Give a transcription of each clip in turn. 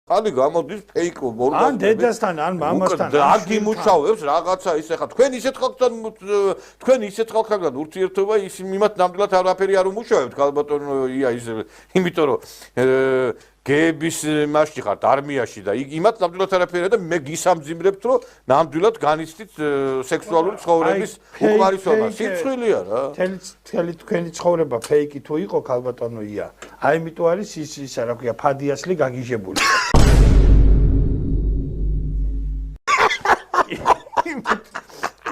ხალი გამოდის fake ორგანიზმები. ან დედასთან, ან მამასთან. არ გიმუშავებს რაღაცა ის ეხა თქვენ ისეთ ხალხთან ურთიერთობა ის იმათ ნამდვილად არაფერი არ უმუშავებთ ქალბატონო ია ის იმიტომ რომ გეების მასში ხართ არმიაში და იმათ ნამდვილად არაფერია და მე გისამძიმრებთ რომ ნამდვილად განიცდით სექსუალური ცხოვრების უკმარისობა სიცხვილეა რა თელი თქვენი ცხოვრება ფეიკი თუ იყო ქალბატონო ია აი იმიტომ არის ისა რა ქვია ფადიასლი გაგიჟებული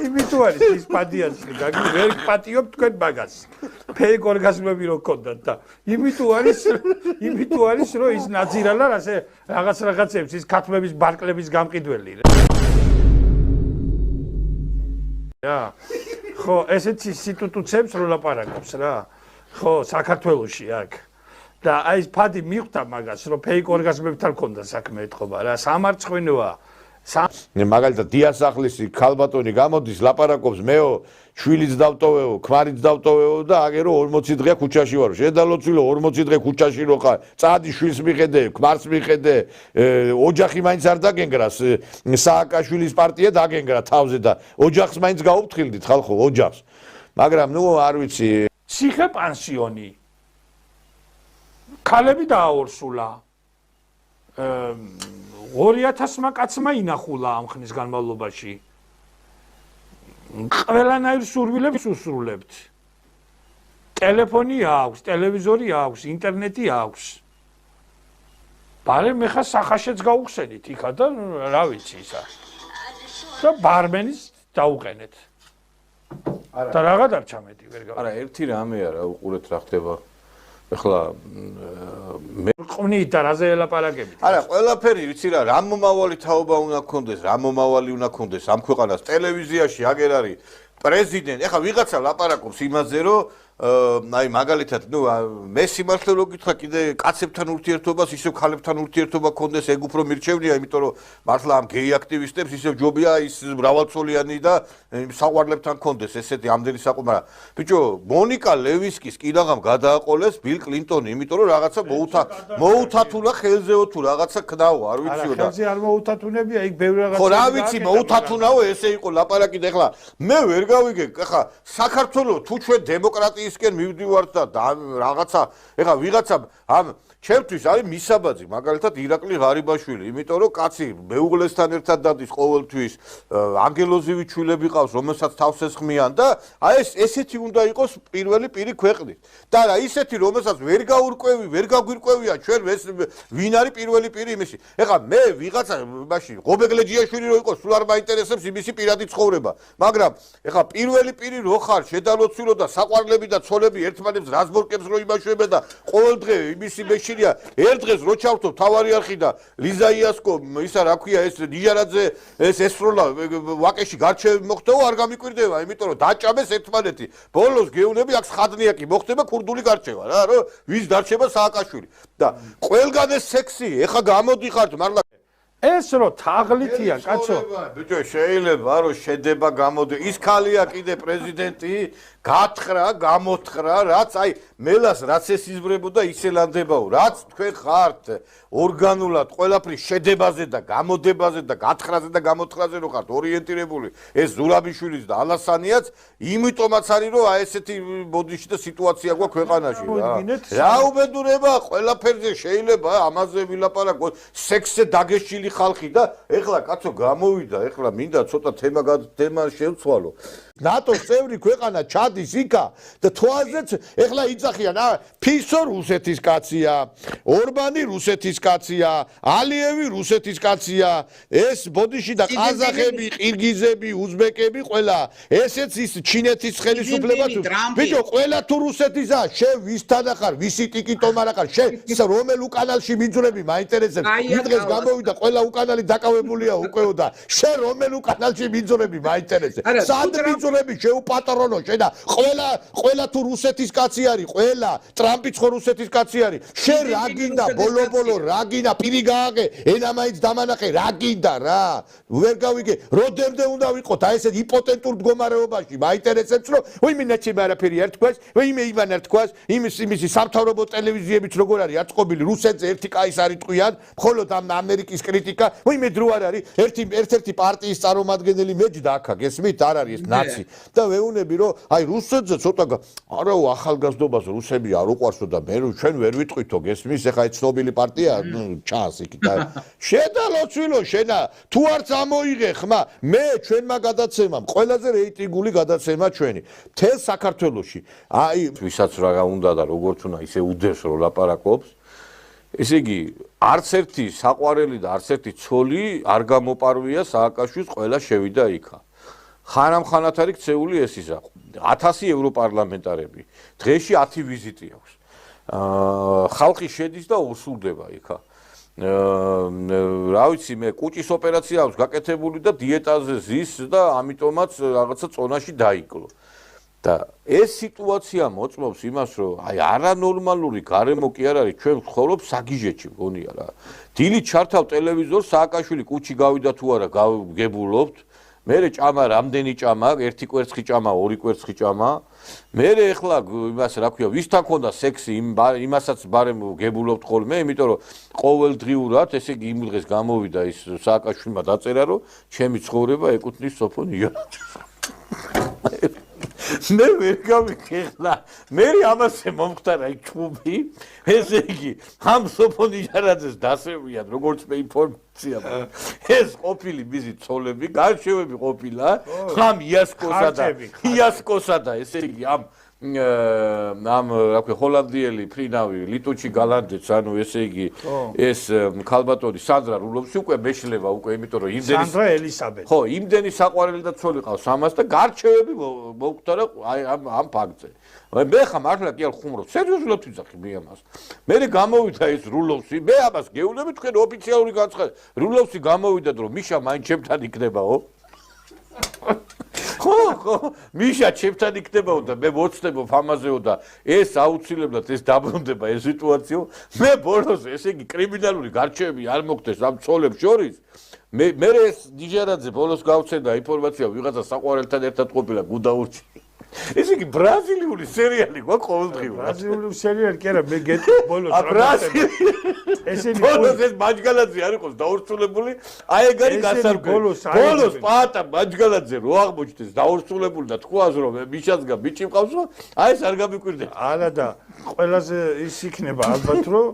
იმიტომ არის ის ფადიასლი ვერ პატიობ თქვენ მაგას ფეიკ ორგაზმები რო გქონდათ და იმიტომ არის რომ ის ნაძირალა ასე რაღაცებს ის ქათმების ბარკლების გამყიდველი რა ხო ესეც ინსტიტუტებს რო ლაპარაკობს რა ხო საქართველოში აქ და აი ეს ფადი მიხვდა მაგას რომ ფეიკ ორგაზმებთან ქონდა საქმე ეთყობა რა სამარცხვინოა მაგალითად დიასახლისი ქალბატონი გამოდის ლაპარაკობს მეო შვილიც დავტოვეო ქმარიც დავტოვეო და აგერო 40 დღეა ქუჩაში ვარო შედალოცვილო 40 დღე ქუჩაში რო ხარ წადი შვილს მიხედე ქმარს მიხედე ოჯახი მაინც არ დაგენგრას სააკაშვილის პარტია დაგენგრა თავზე და ოჯახს მაინც გაუფრთხილდით ხალხო ოჯახს მაგრამ ნუ არ ვიცი ციხე პანსიონი ქალები დააორსულა 2000-მა კაცმა ინახულა ამ ხნის განმავლობაში. ყველანაირ სურვილებს უსრულებთ. ტელეფონი აქვს, ტელევიზორი აქვს, ინტერნეტი აქვს. ბარემ ეხა სახაშეც გაუხსენით იქა და რა ვიცი ისა. და ბარმენის დაუყენეთ. და რაღა დარჩა მეტი ვერ გავა. არა, ერთი რამეა რა უყურეთ რა ხდება. ეხლა მე ყვნით და რაზე ელაპარაკებით არა ყველაფერი ვიცი რა მომავალი თაობა უნდა გქონდეს რა მომავალი უნდა გქონდეს ამ ქვეყანას ტელევიზიაში აგერ არის პრეზიდენტი ეხლა ვიღაცა ლაპარაკობს იმაზე რომ აი მაგალითად ნუ მე სიმართლე რო გითხრა კიდე კაცებთან ურთიერთობას ისევ ქალებთან ურთიერთობა გქონდეს ეგ უფრო მირჩევნია იმიტომ რომ მართლა ამ გეი აქტივისტებს ისევ ჯობია ის მრავალწოლიანი და საყვარლებთან გქონდეს ესეთი ამდენი საყვარლება მაგრამ ბიჭო მონიკა ლევისკის კი რაღაცა გადააყოლეს ბილ კლინტონი იმიტომ რომ რაღაცა მოუთათუნა ხელზეო თუ რაღაცა ქნაო არ ვიციო და ხელზე არ მოუთათუნებია იქ ბევრი რაღაცა ხო რა ვიცი მოუთათუნაო ესე იყო ლაპარაკი და ეხლა მე ვერ გავიგე ეხლა საქართველოს თუ ჩვენ დემოკრატიისკენ მივდივართ და რაღაცა ეხლა ვიღაცა ამ ჩემთვის არის მისაბაძი მაგალითად ირაკლი ღარიბაშვილი იმიტომ რომ კაცი მეუღლესთან ერთად დადის ყოველთვის ანგელოზივი ჩვილები ყავს რომელსაც თავს ესხმიან და აი ესეთი უნდა იყოს პირველი პირი ქვეყნის და რა ისეთი რომელსაც ვერ გაურკვევი ვერ გაგვირკვევია ჩვენ ვინ არის პირველი პირი იმისი ეხლა მე ვიღაცა მაშინ ღობეგლეჯიაშვილი რო იყოს სულ არ მაინტერესებს იმისი პირადი ცხოვრება მაგრამ ეხლა პირველი პირი რო ხარ შედალოცვილო და საყვარლები და ცოლები ერთმანეთს რაზმორკებს რო იმაშვებენ და ყოველ დღე იმისი მეში ერთ დღეს რო ჩავთო თავარი არხი და ლიზა იასკო ისა რა ქვია ეს ნიჟარაძე ეს ესროლა ვაკეში გარჩევი მოხდაო არ გამიკვირდება იმიტომ რომ დაჭამეს ერთმანეთი ბოლოს გეუნები აქ ხადნიაკი მოხდება ქურდული გარჩევა რა რომ ვის დარჩება სააკაშვილი და ყველგან ეს სექსი ეხა გამოდიხართ მართლა ეს რო თაღლითია კაცო ბიჭო შეიძლება რომ შედება გამოდი ის ქალია კიდე პრეზიდენტი გათხრა გამოთხრა რაც აი მელას რაც ეს იზბრებოდა ისელანდებაო რაც თქვენ ხართ ორგანულად ყველაფრის შედებაზე და გამოდებაზე და გათხრაზე და გამოთხრაზე რო ხართ ორიენტირებული ეს ზურაბიშვილის და ალასანიაც იმიტომაც არის რომ აი ესეთი ბოდიში და სიტუაცია გვაქვს ქვეყანაში რა უბედურება ყველაფერზე შეიძლება ამაზე ვილაპარაკოთ სექსზე დაგეშილი ხალხი და ეხლა კაცო გამოვიდა ეხლა მინდა ცოტა თემა შევცვალო ნატოს წევრი ქვეყანა ჩადის იქა და თვალზეც ეხლა იცახიან ფისო რუსეთის კაცია ორბანი რუსეთის კაცია ალიევი რუსეთის კაცია ეს ბოდიში და ყაზახები ყირგიზები უზბეკები ყველა ესეც ის ჩინეთის ხელისუფლება თუ ბიჭო ყველა თუ რუსეთისა შენ ვისთან ახარ ვისი ტიკიტომარ ახარ შენ რომელ უკანალში მიძვრები მაინტერესებს დღეს გამოვიდა ყველა უკანალი დაკავებულია უკეო და შენ რომელ უკანალში მიძვრები მაინტერესებს სად მიძვრები შეუპატრონო შენ და ყველა თუ რუსეთის კაცი არის ყველა ტრამპიც ხო რუსეთის კაცი არის შენ რა გინდა ბოლო რა გინდა პირი გააღე ენა მაინც დამანახე რა გინდა რა ვერ გავიგე როდემდე უნდა ვიყოთ აი ესეთ იპოტენტურ მდგომარეობაში მაინტერესებს რომ ვინმე ნაჩები არაფერი არ თქვას ვინმე ივან არ თქვას იმისი სამთავრობო ტელევიზიებიც როგორ არის აწყობილი რუსეთზე ერთი კაისარი ტყვიან მხოლოდ ამ ამერიკის კრიტიკა ვინმე დრო არ არის ერთ-ერთი პარტიის წარმომადგენელი მეჯდა აქა გესმით არ არის ეს ნაცი და ვეუბნები რომ აი რუსეთზე ცოტა არაო ახალგაზრდობას რუსები არ უყვარსო და მე ჩვენ ვერ ვიტყვითო გესმის ეხა ეს ცნობილი პარტია ჩანს იქ და შედალოცვილო შენა თუ არც ამოიღე ხმა მე ჩვენმა გადაცემამ ყველაზე რეიტინგული გადაცემა ჩვენი მთელ საქართველოში აი ვისაც რა უნდა და როგორც უნდა ისე უდევს რომ ლაპარაკობს ესე იგი არც ერთი საყვარელი და არც ერთი ცოლი არ გამოპარვია სააკაშვილის ყველა შევიდა იქა ხანამხანათ არის ქცეული ეს ისა 1000 ევროპარლამენტარები დღეში 10 ვიზიტი აქვს ხალხი შედის და უსულდება იქა რა ვიცი მე კუჭის ოპერაცია აქვს გაკეთებული და დიეტაზე ზის და ამიტომაც რაღაცა წონაში დაიკლო და ეს სიტუაცია მოწმობს იმას რომ აი არანორმალური გარემო კი არ არის ჩვენ ვხოლოდ საგიჟეთში მგონია რა დილით ჩართავ ტელევიზორს სააკაშვილი კუჭი გავიდა თუ არა გებულობთ მერე ჭამა რამდენი ჭამა ერთი კვერცხი ჭამა ორი კვერცხი ჭამა მერე ეხლა იმას რა ქვია ვისთან ქონდა სექსი იმასაც ბარემ გებულობთ ხოლმე იმიტომ რომ ყოველდღიურად ესე იგი იმ დღეს გამოვიდა ის სააკაშვილმა დაწერა რომ ჩემი ცხოვრება ეკუთვნის სოფონ იერაძეს მე ვერ გავიქეხლა მე ამასე მომختარა იქ ჩუბი ესე იგი ამ სოფონ იერაძეს დასევიან როგორც მე ინფორმაცია ეს ყოფილი მიზი ცოლები გარშევები ყოფილა ამ იასკოსა და ესე იგი ამ რა ქვია ჰოლანდიელი ფრინავი ლიტუჩი გალანდეც ანუ ესე იგი ეს ქალბატონი სანდრა რულოვსი უკვე მეშლება უკვე იმიტომ რომ იმდენი სანდრა ელისაბედ ხო იმდენი საყვარელი და ცოლი ყავს ამას და გარჩევები მოვკვდა აი ამ ფაქტზე მე ხა მართლა კი არ ხუმრობ სერიოზულად ვიძახი მე ამას მე გამოვიდა ეს რულოვსი მე ამას გეუბნები თქვენ ოფიციალური განცხადება რულოვსი გამოვიდა რომ მიშა მაინც ჩემთან იქნებაო ხო მიშა ჩემთან იქნებაო და მე მოცნებობ ამაზეო და ეს აუცილებლად ეს დაბრუნდება ეს სიტუაციო მე ბოლოს ესე იგი კრიმინალური გარჩევები არ მოგდეს ამ ცოლებს შორის მე ეს ნიჟერაძე ბოლოს გავცედა ინფორმაცია ვიღაცა საყვარელთან ერთად ყოფილა გუდაურში ესე იგი ბრაზილიული სერიალი გვაქვს ყოველდღიურად ბრაზილიური სერიალი კი არა მე გეტყვი ბოლოს ესენი ბოლოს ეს მაჯგალაძე არ იყოს დაურსულებული აი ეგ არის გასარკვევი ბოლოს პაატა მაჯგალაძე რო აღმოჩნდეს დაურსულებული და თქვას რომ მიშაცგა ბიჭი მყავს რომ აი ეს არ გამიკვირდება არა და ყველაზე ის იქნება ალბათ რომ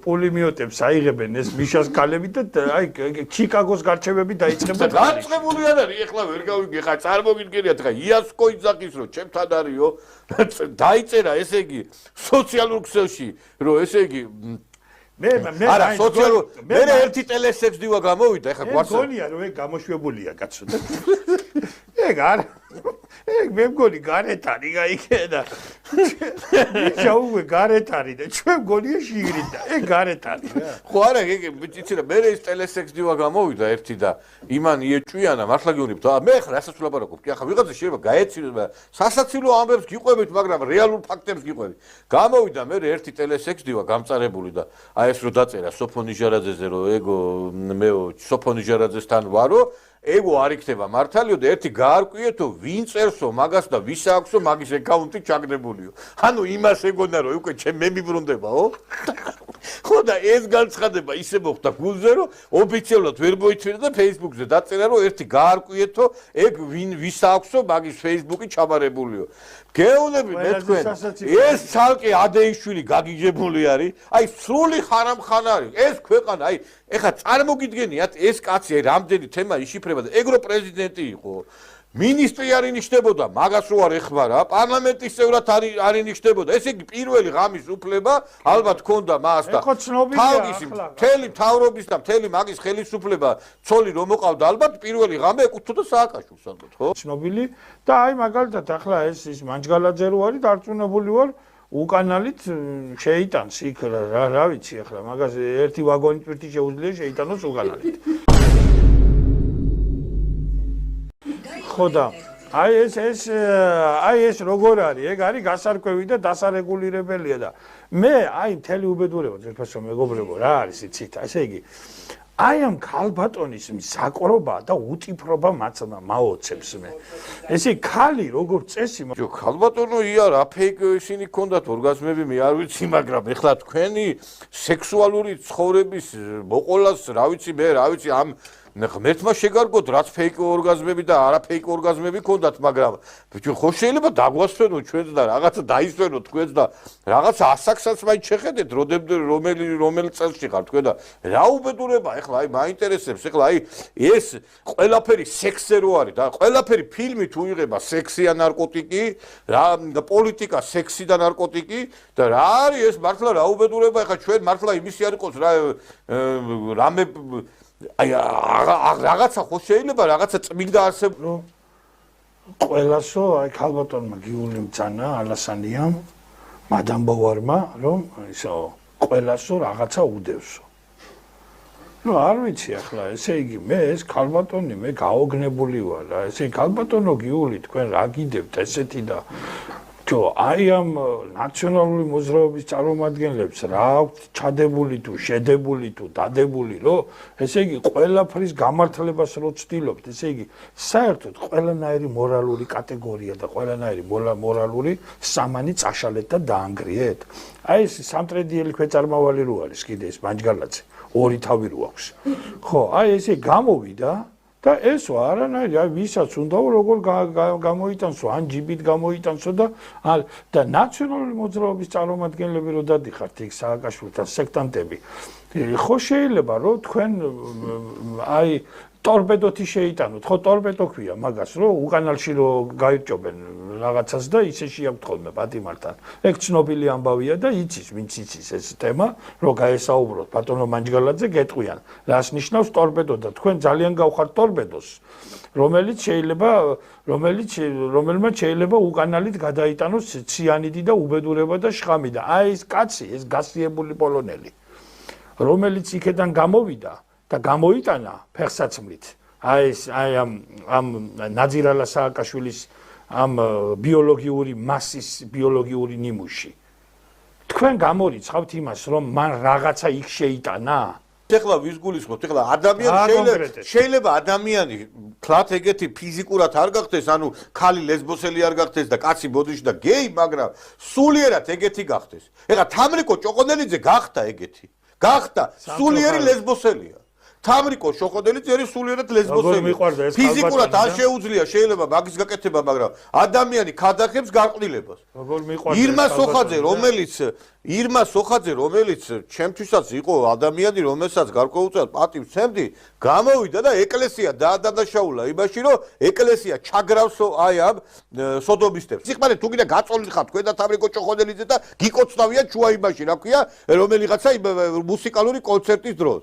პოლიმიოტებს აიღებენ ეს მიშას კალები და აი ჩიკაგოს გარჩევები დაიწყება დაწყებული არ არის ეხლა ვერ გავიგე ხა წარმოგიდგენიათ ხა იასკო იძახის რომ ჩემთან არისო დაიწერა ესე იგი სოციალურ ქსელში რომ ესე იგი მე არა სოციალურ მე ერთი ტელესექს დივა გამოვიდა ეხლა გვარს მგონია რომ ეგ გამოშვებულია კაცო ეგ არა ეგ მე მგონი გარეთ არის გაიქე და ჩაუვე გარეთ არის და ჩვენ მგონია შიგნით და ეგ გარეთ არის რა ხო არა ეგ იცი რა მე ეს ტელესექს დივა გამოვიდა ერთი და იმან იეჭვიანა მართლა გეუბნები და მე ხა რასაც ვლაპარაკობ კი ახლა ვიღაცა შეიძლება გაეცინოს სასაცილო ამბებს გიყვებით მაგრამ რეალურ ფაქტებს გიყვებით გამოვიდა მე ერთი ტელესექს დივა გამწარებული და აი ეს რო დაწერა სოფონ ჟარაძეზე რომ ეგო მე სოფონ ჟარაძესთან ვარო ეგო არ იქნება მართალიო და ერთი გაარკვიეთო ვინ წერსო მაგას და ვის აქვსო მაგის აკაუნტი ჩაგდებულიო ანუ იმას ეგონა რომ უკვე ჩემ მე მიბრუნდებაო ხო და ეს განცხადება ისე მოხდა გულზე რომ ოფიციალურად ვერ მოიწვია და Facebook-ზე დაწერა რომ ერთი გაარკვიეთო ეგ ვინ ვის აქვსო მაგის Facebook-ი ჩაბარებულიო გეუბნები მე თქვენ ეს ცალკე ადეიშვილი გაგიჟებული არის აი სრული ხანამხანა არის ეს ქვეყანა აი ეხა წარმოგიდგენიათ ეს კაცი აი რამდენი თემა იშიფრება და ეგრო პრეზიდენტი იყო მინისტრი არ ინიშნებოდა მაგას რო არ ეხმარა პარლამენტის წევრად არ ინიშნებოდა ესე იგი პირველი ღამის უფლება ალბათ ქონდა მას და თავისი მთელი მთავრობის და მთელი მაგის ხელისუფლება ცოლი რომ მოყავდა ალბათ პირველი ღამე ეკუთვნოდა სააკაშვილს ალბათ ხო ცნობილი და აი მაგალითად ახლა ეს მანჯგალაძე რო არის დარწმუნებული ვარ უკანალით შეიტანს იქ რა ვიცი ახლა მაგას ერთი ვაგონი ტვირთი შეუძლია შეიტანოს უკანალით ხო და აი ეს როგორ არის? ეგ არის გასარკვევი და დასარეგულირებელია და მე აი მთელი უბედურება ძირფასო მეგობრებო რა არის იცით? ესე იგი აი ამ ქალბატონის საკრობა და უტიფრობა მაოცებს მე. ესე ქალი როგორ წესი ქალბატონო იარ აფეიქ ისინი ქონდათ ორგაზმები მე არ ვიცი მაგრამ ეხლა თქვენი სექსუალური ცხოვრების მოყოლას რა ვიცი მე რა ვიცი ამ ღმერთმა შეგარგოთ რაც ფეიქ ორგაზმები და არაფეიქ ორგაზმები ქონდათ მაგრამ ხო შეიძლება დაგვასვენოთ ჩვენც და რაღაცა დაისვენოთ თქვენც და რაღაცა ასაკსაც მაინც შეხედეთ რომელი წელში ხარ თქვენ და რა უბედურება ეხლა აი მაინტერესებს ეხლა აი ეს ყველაფერი სექსზე რო არის და ყველაფერი ფილმი თუ იღება სექსი ან ნარკოტიკი რა პოლიტიკა სექსი და ნარკოტიკი და რა არის ეს მართლა რა უბედურება ეხლა ჩვენ მართლა იმისი არ იყოს რა რამე აი რაღაცა ხო შეიძლება რაღაცა წმინდა არსებობს ყველასო აი ქალბატონმა გიული მძანა ალასანიამ მადამ ბოვარმა რომ ისო ყველასო რაღაცა უდევსო ნუ არ ვიცი ახლა ესე იგი მე ეს ქალბატონი მე გაოგნებული ვარ რა ესე ქალბატონო გიული თქვენ რა გიდებთ ესეთი და თო აი ამ ნაციონალური მოძრაობის წარმომადგენლებს რა აქვთ ჩადებული თუ შედებული თუ დადებული რომ ესე იგი ყველაფრის გამართლებას რო ცდილობთ ესე იგი საერთოდ ყველანაირი მორალური კატეგორია და ყველანაირი მორალური სამანი წაშალეთ და დაანგრიეთ აი ეს სამტრედიელი ქვეწარმავალი რო არის კიდე ეს მანჯგალაძე ორი თავი რო აქვს ხო აი ესე გამოვიდა და ესო არანაირი აი ვისაც უნდა როგორ გამოიტანსო ან ჯიბით გამოიტანსო და ნაციონალური მოძრაობის წარმომადგენლები რო დადიხართ იქ სააკაშვილთან სექტანტები ხო შეიძლება რომ თქვენ აი ტორპედოთი შეიტანოთ ხო ტორპედო ქვია მაგას რომ უკანალში რო გაირჭობენ რაღაცას და ისე შეაქვთ ხოლმე პატიმართან ეგ ცნობილი ამბავია და იცის ვინც იცის ეს თემა რომ გაესაუბროთ ბატონო მანჯგალაძე გეტყვიან რას ნიშნავს ტორპედო და თქვენ ძალიან გავხართ ტორპედოს რომელიც შეიძლება უკანალით გადაიტანოს ციანიდი და უბედურება და შხამი და აი ეს კაცი ეს გასიებული პოლონელი რომელიც იქიდან გამოვიდა და გამოიტანა ფეხსაცმლით აი ამ ნაძირალა სააკაშვილის ამ ბიოლოგიური მასის ბიოლოგიური ნიმუში თქვენ გამორიცხავთ იმას რომ მან რაღაცა იქ შეიტანა ეხლა ვის გულისხმობთ ეხლა ადამიანი შეიძლება ადამიანი თლათ ეგეთი ფიზიკურად არ გახდეს ანუ ქალი ლესბოსელი არ გახდეს და კაცი ბოდიში და გეი მაგრამ სულიერად ეგეთი გახდეს ეხლა თამრიკო ჭოყონელიძე გახდა ეგეთი გახდა სულიერი ლესბოსელია თამრიკო შოხოდელიძე არის სულიერად ლესბოსელი ფიზიკურად არ შეუძლია შეიძლება მაგის გაკეთება მაგრამ ადამიანი ქადახებს გარყვნილებას ირმა სოხაძე რომელიც ჩემთვისაც იყო ადამიანი რომელსაც გარკვეულწილად პატივს ვცემდი გამოვიდა და ეკლესია დაადანაშაულა იმაში რომ ეკლესია ჩაგრავსო აი ამ სოდომისტებს სიხმარე თუ კიდე გაწოლილი ხართ თქვენ და თამრიკო შოხოდელიძე და გიკოცნავია ჩუა იმაში რა ქვია რომელიღაცა მუსიკალური კონცერტის დროს